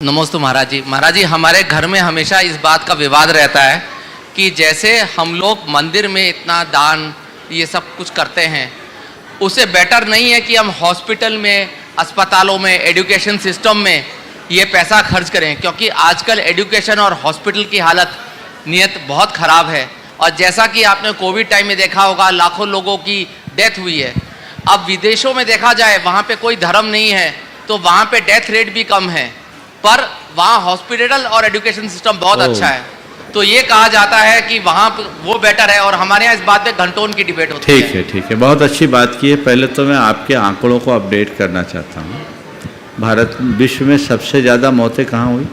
नमस्ते महाराज जी। महाराज जी, हमारे घर में हमेशा इस बात का विवाद रहता है कि जैसे हम लोग मंदिर में इतना दान ये सब कुछ करते हैं, उससे बेटर नहीं है कि हम हॉस्पिटल में, अस्पतालों में, एजुकेशन सिस्टम में ये पैसा खर्च करें, क्योंकि आजकल एजुकेशन और हॉस्पिटल की हालत नीयत बहुत ख़राब है। और जैसा कि आपने कोविड टाइम में देखा होगा, लाखों लोगों की डेथ हुई है। अब विदेशों में देखा जाए, वहाँ पे कोई धर्म नहीं है, तो वहाँ पे डेथ रेट भी कम है, पर वहाँ हॉस्पिटल और एजुकेशन सिस्टम बहुत अच्छा है। तो ये कहा जाता है कि वहाँ वो बेटर है, और हमारे यहाँ इस बात पे घंटों की डिबेट होती है। ठीक है, बहुत अच्छी बात की है। पहले तो मैं आपके आंकड़ों को अपडेट करना चाहता हूँ। भारत विश्व में सबसे ज़्यादा मौतें कहाँ हुई?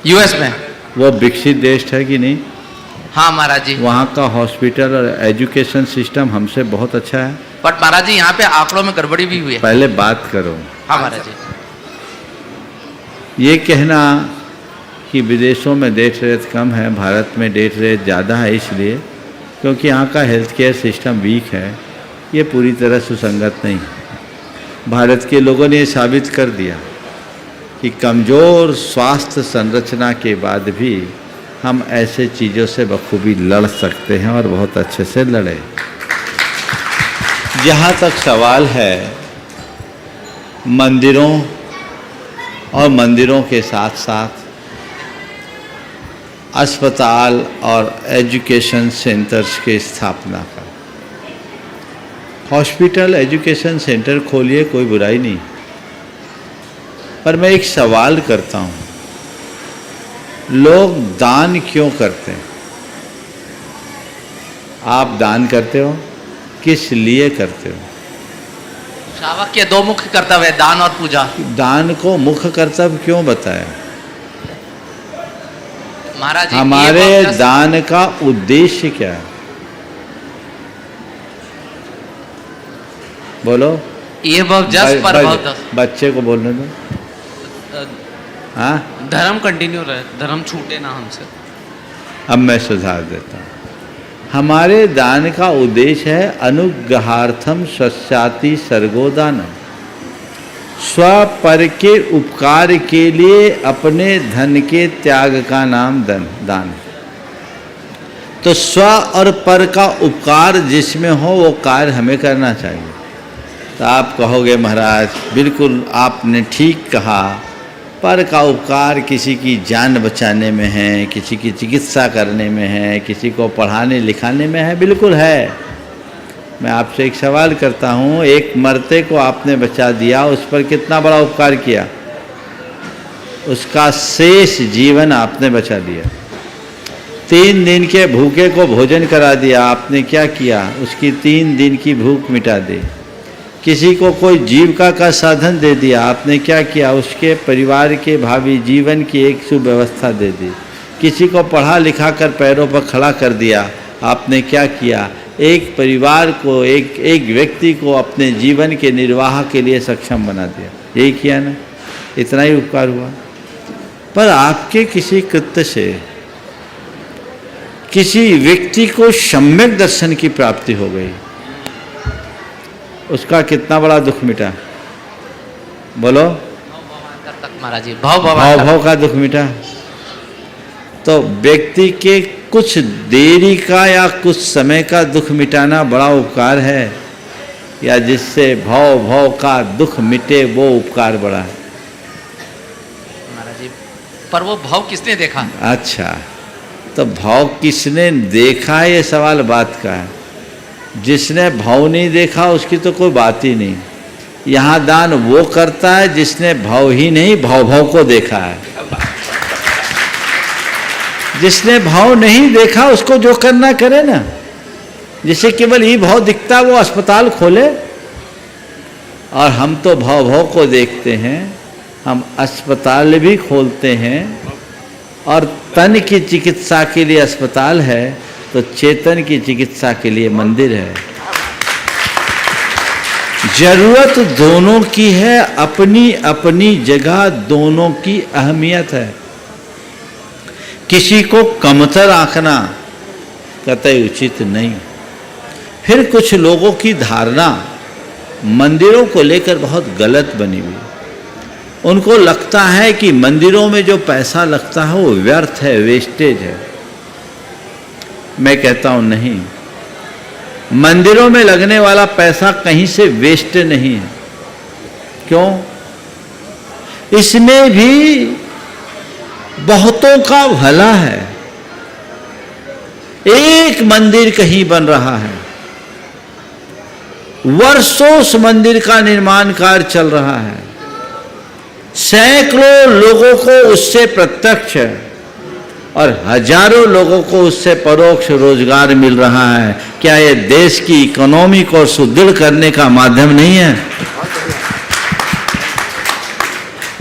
यूएस में। वो विकसित देश है कि नहीं? हाँ महाराज जी। वहाँ का हॉस्पिटल और एजुकेशन सिस्टम हमसे बहुत अच्छा है। बट महाराज जी, यहाँ पे आंकड़ों में गड़बड़ी भी हुई है। पहले बात करो। हाँ महाराज जी। ये कहना कि विदेशों में डेथ रेट कम है, भारत में डेथ रेट ज़्यादा है इसलिए क्योंकि यहाँ का हेल्थ केयर सिस्टम वीक है, ये पूरी तरह सुसंगत नहीं। भारत के लोगों ने ये साबित कर दिया कि कमज़ोर स्वास्थ्य संरचना के बाद भी हम ऐसे चीज़ों से बखूबी लड़ सकते हैं और बहुत अच्छे से लड़े। जहाँ तक सवाल है मंदिरों और मंदिरों के साथ साथ अस्पताल और एजुकेशन सेंटर्स की स्थापना का, हॉस्पिटल एजुकेशन सेंटर खोलिए, कोई बुराई नहीं। पर मैं एक सवाल करता हूँ, लोग दान क्यों करते हैं? आप दान करते हो, किस लिए करते हो? श्रावक के दो मुख्य कर्तव्य है, दान और पूजा। दान को मुख्य कर्तव्य क्यों बताया? महाराज जी, हमारे दान का उद्देश्य क्या है? बोलो। ये बहुत जस्ट पर बहुत बच्चे को बोलने दो। हाँ, धर्म कंटिन्यू रहे, धर्म छूटे ना हमसे। अब मैं सुधार देता हूँ। हमारे दान का उद्देश्य है अनुग्रहार्थम स्वस्याति सर्गोदानम, स्वपर के उपकार के लिए अपने धन के त्याग का नाम दान। तो स्व और पर का उपकार जिसमें हो वो कार्य हमें करना चाहिए। तो आप कहोगे महाराज बिल्कुल आपने ठीक कहा, पर का उपकार किसी की जान बचाने में है, किसी की चिकित्सा करने में है, किसी को पढ़ाने लिखाने में है, बिल्कुल है। मैं आपसे एक सवाल करता हूँ, एक मरते को आपने बचा दिया, उस पर कितना बड़ा उपकार किया? उसका शेष जीवन आपने बचा दिया। 3 दिन के भूखे को भोजन करा दिया, आपने क्या किया? उसकी 3 दिन की भूख मिटा दी। किसी को कोई जीविका का साधन दे दिया, आपने क्या किया? उसके परिवार के भावी जीवन की एक सुव्यवस्था दे दी। किसी को पढ़ा लिखा कर पैरों पर खड़ा कर दिया, आपने क्या किया? एक परिवार को, एक व्यक्ति को अपने जीवन के निर्वाह के लिए सक्षम बना दिया। यही किया ना? इतना ही उपकार हुआ। पर आपके किसी कृत्य से किसी व्यक्ति को सम्यक दर्शन की प्राप्ति हो गई, उसका कितना बड़ा दुख मिटा? बोलो। महाराज जी, भाव का दुख मिटा। तो व्यक्ति के कुछ देरी का या कुछ समय का दुख मिटाना बड़ा उपकार है, या जिससे भाव का दुख मिटे वो उपकार बड़ा है? महाराज जी, पर वो भाव किसने देखा? अच्छा, तो भाव किसने देखा है ये सवाल बात का है। जिसने भाव नहीं देखा उसकी तो कोई बात ही नहीं। यहाँ दान वो करता है जिसने भाव ही नहीं, भाव को देखा है। जिसने भाव नहीं देखा उसको जो करना करे ना। जिसे केवल ये भाव दिखता वो अस्पताल खोले, और हम तो भाव को देखते हैं। हम अस्पताल भी खोलते हैं, और तन की चिकित्सा के लिए अस्पताल है तो चेतन की चिकित्सा के लिए मंदिर है। जरूरत दोनों की है, अपनी अपनी जगह दोनों की अहमियत है। किसी को कमतर आंकना कतई उचित नहीं। फिर कुछ लोगों की धारणा मंदिरों को लेकर बहुत गलत बनी हुई। उनको लगता है कि मंदिरों में जो पैसा लगता है वो व्यर्थ है, वेस्टेज है। मैं कहता हूं नहीं, मंदिरों में लगने वाला पैसा कहीं से वेस्ट नहीं है। क्यों? इसमें भी बहुतों का भला है। एक मंदिर कहीं बन रहा है, वर्षों उस मंदिर का निर्माण कार्य चल रहा है, सैकड़ों लोगों को उससे प्रत्यक्ष और हजारों लोगों को उससे परोक्ष रोजगार मिल रहा है। क्या ये देश की इकोनॉमी को सुदृढ़ करने का माध्यम नहीं है?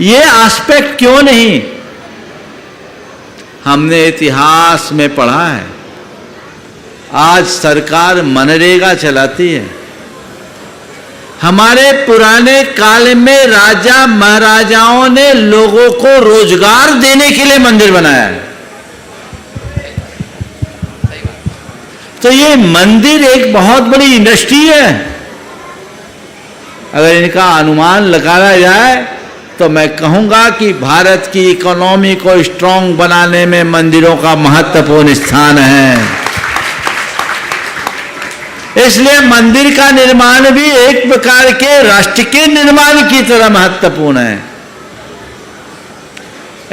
ये एस्पेक्ट क्यों नहीं? हमने इतिहास में पढ़ा है। आज सरकार मनरेगा चलाती है। हमारे पुराने काल में राजा महाराजाओं ने लोगों को रोजगार देने के लिए मंदिर बनाया है। तो ये मंदिर एक बहुत बड़ी इंडस्ट्री है। अगर इनका अनुमान लगाया जाए तो मैं कहूंगा कि भारत की इकोनॉमी को स्ट्रांग बनाने में मंदिरों का महत्वपूर्ण स्थान है। इसलिए मंदिर का निर्माण भी एक प्रकार के राष्ट्र के निर्माण की तरह महत्वपूर्ण है।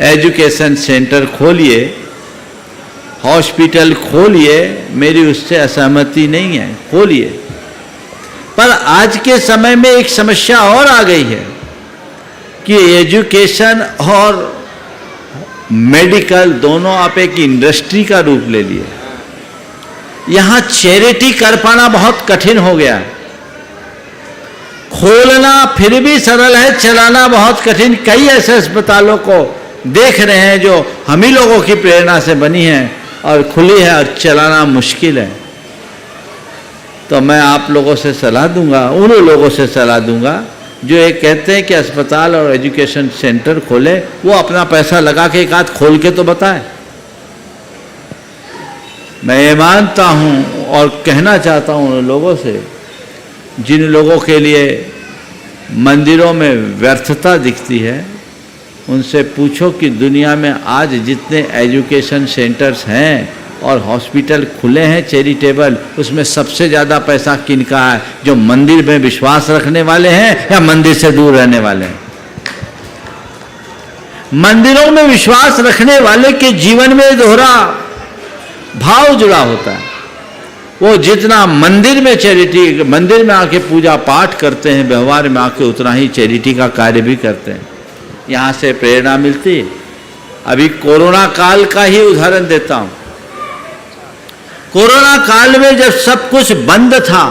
एजुकेशन सेंटर खोलिए, हॉस्पिटल खोलिए, मेरी उससे असहमति नहीं है, खोलिए। पर आज के समय में एक समस्या और आ गई है कि एजुकेशन और मेडिकल दोनों आप एक इंडस्ट्री का रूप ले लिए। यहां चैरिटी कर पाना बहुत कठिन हो गया। खोलना फिर भी सरल है, चलाना बहुत कठिन। कई ऐसे अस्पतालों को देख रहे हैं जो हम ही लोगों की प्रेरणा से बनी है और खुली है और चलाना मुश्किल है। तो मैं आप लोगों से सलाह दूंगा, उन लोगों से सलाह दूंगा जो ये कहते हैं कि अस्पताल और एजुकेशन सेंटर खोले, वो अपना पैसा लगा के एक आध खोल के तो बताए। मैं ये मानता हूं और कहना चाहता हूं उन लोगों से जिन लोगों के लिए मंदिरों में व्यर्थता दिखती है, उनसे पूछो कि दुनिया में आज जितने एजुकेशन सेंटर्स हैं और हॉस्पिटल खुले हैं चैरिटेबल, उसमें सबसे ज़्यादा पैसा किनका है? जो मंदिर में विश्वास रखने वाले हैं या मंदिर से दूर रहने वाले हैं? मंदिरों में विश्वास रखने वाले के जीवन में दोहरा भाव जुड़ा होता है। वो जितना मंदिर में चैरिटी, मंदिर में आके पूजा पाठ करते हैं, व्यवहार में आके उतना ही चैरिटी का कार्य भी करते हैं। यहाँ से प्रेरणा मिलती है। अभी कोरोना काल का ही उदाहरण देता हूँ। कोरोना काल में जब सब कुछ बंद था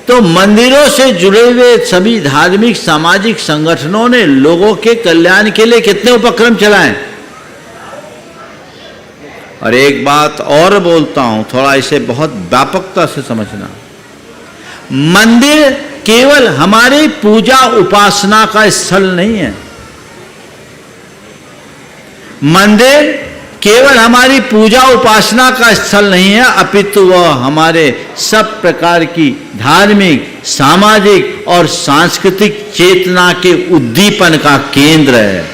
तो मंदिरों से जुड़े हुए सभी धार्मिक सामाजिक संगठनों ने लोगों के कल्याण के लिए कितने उपक्रम चलाए। और एक बात और बोलता हूं, थोड़ा इसे बहुत व्यापकता से समझना। मंदिर केवल हमारी पूजा उपासना का स्थल नहीं है। मंदिर केवल हमारी पूजा उपासना का स्थल नहीं है, अपितु वह हमारे सब प्रकार की धार्मिक, सामाजिक और सांस्कृतिक चेतना के उद्दीपन का केंद्र है।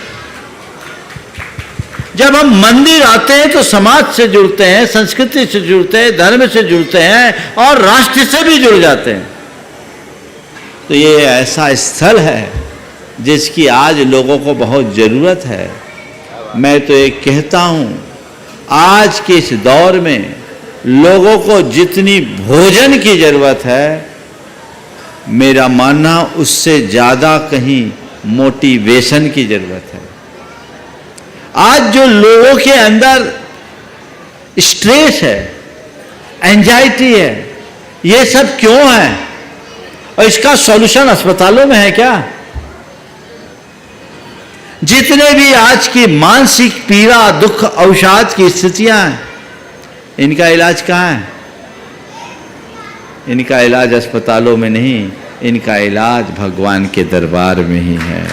जब हम मंदिर आते हैं तो समाज से जुड़ते हैं, संस्कृति से जुड़ते हैं, धर्म से जुड़ते हैं और राष्ट्र से भी जुड़ जाते हैं। तो ये ऐसा स्थल है जिसकी आज लोगों को बहुत ज़रूरत है। मैं तो ये कहता हूँ, आज के इस दौर में लोगों को जितनी भोजन की ज़रूरत है, मेरा मानना उससे ज़्यादा कहीं मोटिवेशन की ज़रूरत है। आज जो लोगों के अंदर स्ट्रेस है, एंजाइटी है, ये सब क्यों है? और इसका सॉल्यूशन अस्पतालों में है क्या? जितने भी आज की मानसिक पीड़ा, दुख, अवसाद की स्थितियां हैं, इनका इलाज कहाँ है? इनका इलाज अस्पतालों में नहीं, इनका इलाज भगवान के दरबार में ही है।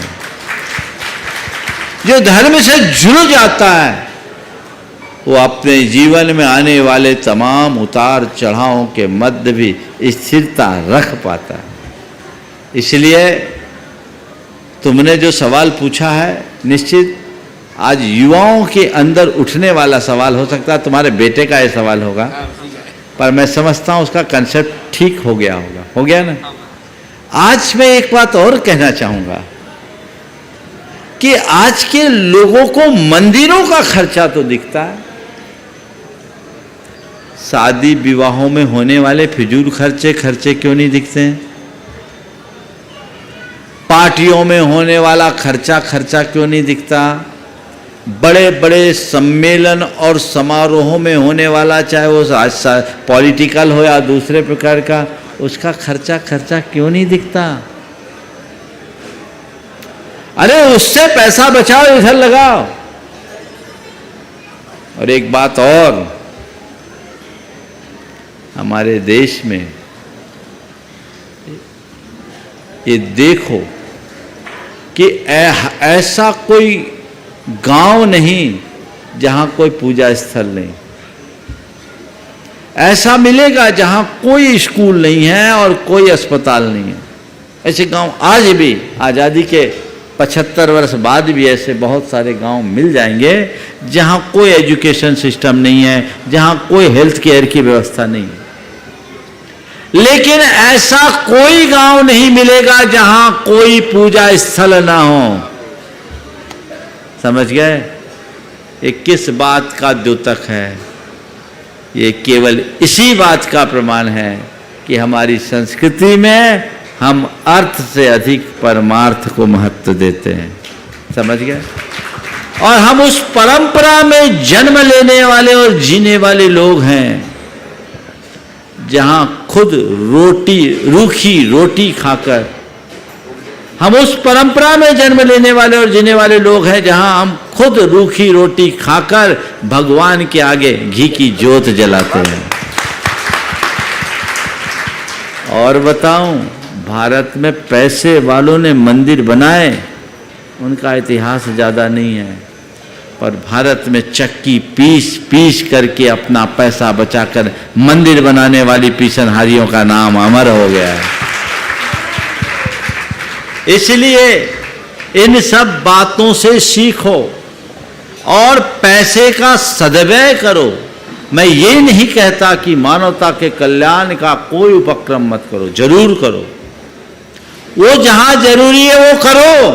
जो धर्म से जुड़ जाता है वो अपने जीवन में आने वाले तमाम उतार चढ़ावों के मध्य भी स्थिरता रख पाता है। इसलिए तुमने जो सवाल पूछा है निश्चित आज युवाओं के अंदर उठने वाला सवाल हो सकता है, तुम्हारे बेटे का ये सवाल होगा, पर मैं समझता हूं उसका कंसेप्ट ठीक हो गया होगा, हो गया ना। आज मैं एक बात और कहना चाहूंगा कि आज के लोगों को मंदिरों का खर्चा तो दिखता है, शादी विवाहों में होने वाले फिजूल खर्चे क्यों नहीं दिखते हैं? पार्टियों में होने वाला खर्चा क्यों नहीं दिखता? बड़े बड़े सम्मेलन और समारोहों में होने वाला, चाहे वो पॉलिटिकल हो या दूसरे प्रकार का, उसका खर्चा क्यों नहीं दिखता? अरे उससे पैसा बचाओ, इधर लगाओ। और एक बात और, हमारे देश में ये देखो कि ऐसा कोई गांव नहीं जहां कोई पूजा स्थल नहीं। ऐसा मिलेगा जहां कोई स्कूल नहीं है और कोई अस्पताल नहीं है। ऐसे गांव आज भी, आज़ादी के 75 वर्ष बाद भी ऐसे बहुत सारे गांव मिल जाएंगे जहां कोई एजुकेशन सिस्टम नहीं है, जहां कोई हेल्थ केयर की व्यवस्था नहीं है। लेकिन ऐसा कोई गांव नहीं मिलेगा जहां कोई पूजा स्थल ना हो। समझ गए? ये किस बात का द्योतक है? ये केवल इसी बात का प्रमाण है कि हमारी संस्कृति में हम अर्थ से अधिक परमार्थ को महत्व देते हैं। समझ गए? और हम उस परंपरा में जन्म लेने वाले और जीने वाले लोग हैं जहां खुद रूखी रोटी खाकर, हम उस परंपरा में जन्म लेने वाले और जीने वाले लोग हैं जहां हम खुद रूखी रोटी खाकर भगवान के आगे घी की ज्योत जलाते हैं। और बताऊं, भारत में पैसे वालों ने मंदिर बनाए, उनका इतिहास ज़्यादा नहीं है, पर भारत में चक्की पीस करके अपना पैसा बचाकर मंदिर बनाने वाली पीसनहारियों का नाम अमर हो गया है। इसलिए इन सब बातों से सीखो और पैसे का सदव्यय करो। मैं ये नहीं कहता कि मानवता के कल्याण का कोई उपक्रम मत करो, जरूर करो, वो जहां जरूरी है वो करो,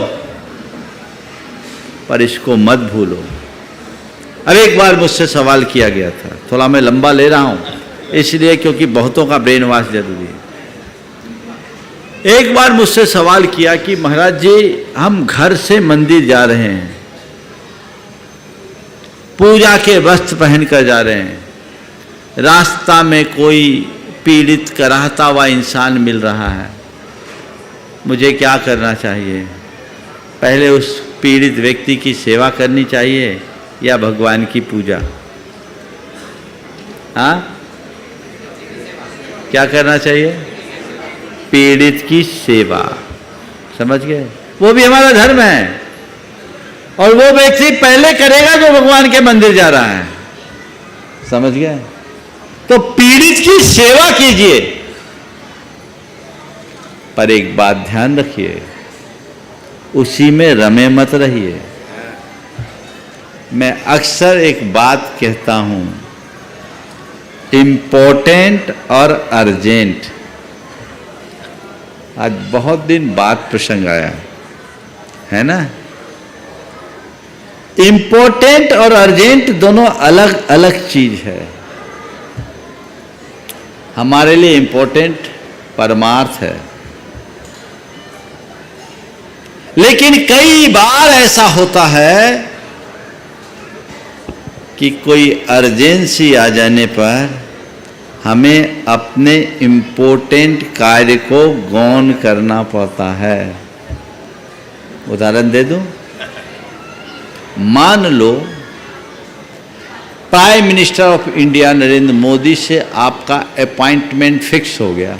पर इसको मत भूलो। अब एक बार मुझसे सवाल किया गया था, थोड़ा मैं लंबा ले रहा हूं इसलिए क्योंकि बहुतों का ब्रेन वॉश जरूरी है। एक बार मुझसे सवाल किया कि महाराज जी, हम घर से मंदिर जा रहे हैं, पूजा के वस्त्र पहनकर जा रहे हैं, रास्ता में कोई पीड़ित कराहता हुआ इंसान मिल रहा है, मुझे क्या करना चाहिए? पहले उस पीड़ित व्यक्ति की सेवा करनी चाहिए या भगवान की पूजा? हाँ, क्या करना चाहिए? पीड़ित की सेवा। समझ गए? वो भी हमारा धर्म है, और वो व्यक्ति पहले करेगा जो भगवान के मंदिर जा रहा है। समझ गए? तो पीड़ित की सेवा कीजिए, पर एक बात ध्यान रखिए, उसी में रमे मत रहिए। मैं अक्सर एक बात कहता हूं, इम्पोर्टेंट और अर्जेंट। आज बहुत दिन बाद प्रसंग आया है ना। इम्पोर्टेंट और अर्जेंट दोनों अलग अलग चीज है। हमारे लिए इम्पोर्टेंट परमार्थ है, लेकिन कई बार ऐसा होता है कि कोई अर्जेंसी आ जाने पर हमें अपने इम्पोर्टेंट कार्य को गौण करना पड़ता है। उदाहरण दे दूं, मान लो prime minister of India Narendra Modi से आपका अपॉइंटमेंट फिक्स हो गया,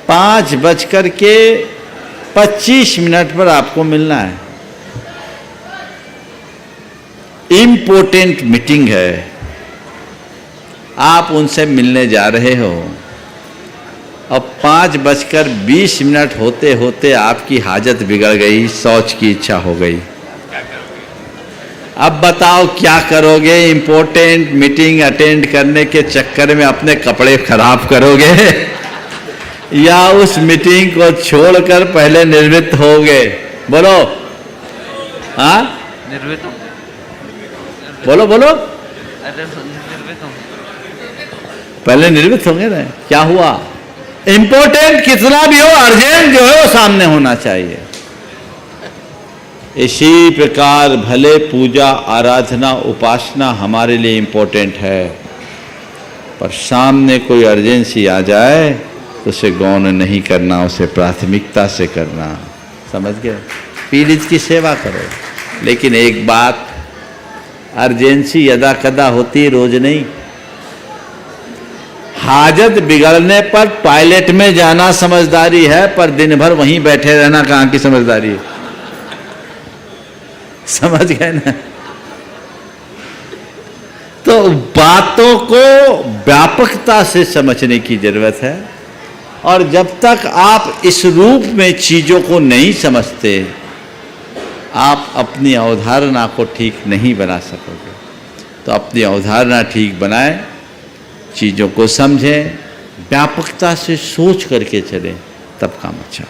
5:25 पर आपको मिलना है। इम्पोर्टेंट मीटिंग है, आप उनसे मिलने जा रहे हो। अब 5:20 होते होते आपकी हाजत बिगड़ गई, शौच की इच्छा हो गई। अब बताओ क्या करोगे? इम्पोर्टेंट मीटिंग अटेंड करने के चक्कर में अपने कपड़े खराब करोगे या उस मीटिंग को छोड़कर पहले निर्वृत्त होगे? बोलो। हाँ, निर्वृत्त हूँ। बोलो बोलो। निर्वृत्त हूँ। पहले निर्वृत्त होंगे ना। क्या हुआ? इंपॉर्टेंट कितना भी हो, अर्जेंट जो है वो सामने होना चाहिए। इसी प्रकार भले पूजा आराधना उपासना हमारे लिए इंपॉर्टेंट है, पर सामने कोई अर्जेंसी आ जाए तो उसे गौण नहीं करना, उसे प्राथमिकता से करना। समझ गए? पीड़ित की सेवा करो, लेकिन एक बात, अर्जेंसी यदा कदा होती, रोज नहीं। हाजत बिगड़ने पर टॉयलेट में जाना समझदारी है, पर दिन भर वहीं बैठे रहना कहाँ की समझदारी है? समझ गए ना? तो बातों को व्यापकता से समझने की जरूरत है, और जब तक आप इस रूप में चीजों को नहीं समझते, आप अपनी अवधारणा को ठीक नहीं बना सकोगे। तो अपनी अवधारणा ठीक बनाएं, चीज़ों को समझें, व्यापकता से सोच करके चलें, तब काम अच्छा।